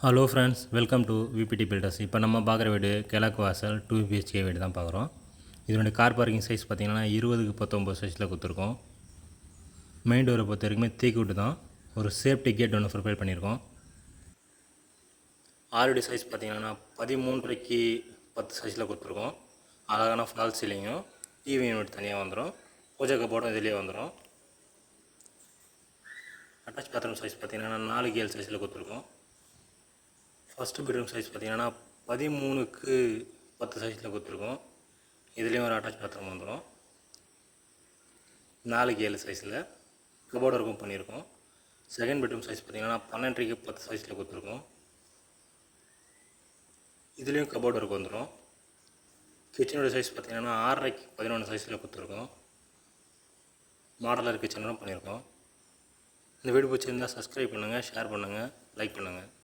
Hello friends, welcome to VBT builders. இப்போ நம்ம பார்க்குற வீடு கிழக்கு வாசல் 2 பிஹெச்கே வீடு தான் பார்க்குறோம். இதனுடைய கார் பார்க்கிங் சைஸ் பார்த்திங்கன்னா 20க்கு 19 சைஸில் கொடுத்துருக்கோம். மெயின் டோரை பொறுத்த வரைக்குமே தேக்கு விட்டு தான். ஒரு சேஃப்டி கேட் ஒன்று ப்ரிப்பேர் பண்ணியிருக்கோம். ஆல்ரெடி சைஸ் பார்த்திங்கன்னா 13.5க்கு 10 சைஸில் கொடுத்துருக்கோம். அழகான ஃபால் சீலிங்கும் டிவி யூனிட் தனியாக வந்துடும். பூஜை கப்போர்டும் இதிலே வந்துடும். அட்டாச் பாத்ரூம் சைஸ் பார்த்திங்கன்னா 4க்கு 7 சைஸில் கொடுத்துருக்கோம். ஃபஸ்ட்டு பெட்ரூம் சைஸ் பார்த்திங்கன்னா 13க்கு 10 சைஸில் கொடுத்துருக்கோம். இதுலேயும் ஒரு அட்டாச் பாத்ரூம் வந்துடும். 4க்கு 7 சைஸில் கபோர்டு ஒர்க்கும் பண்ணியிருக்கோம். செகண்ட் பெட்ரூம் சைஸ் பார்த்திங்கன்னா 12க்கு 10 சைஸில் கொடுத்துருக்கோம். இதுலேயும் கபோர்டு ஒர்க் வந்துடும். கிச்சனோட சைஸ் பார்த்திங்கன்னா 6.5க்கு 11 சைஸில் கொடுத்துருக்கோம். மாடலர் கிச்சனும் பண்ணியிருக்கோம். இந்த வீடு பிடிச்சிருந்தால் சப்ஸ்கிரைப் பண்ணுங்கள், ஷேர் பண்ணுங்கள், லைக் பண்ணுங்கள்.